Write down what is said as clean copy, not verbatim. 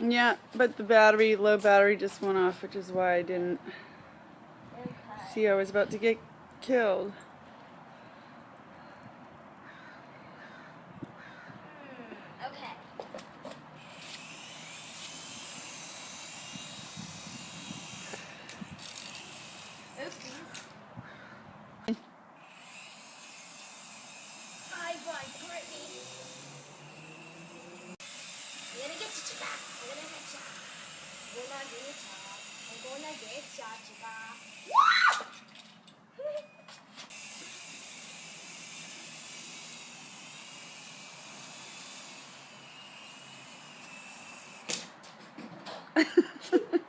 Yeah, but the low battery just went off, which is why I didn't see I was about to get killed. Okay. Oopsies. Bye, Courtney. I'm gonna get you, Chica. I'm gonna get you. I'm gonna get you, Chica. Ha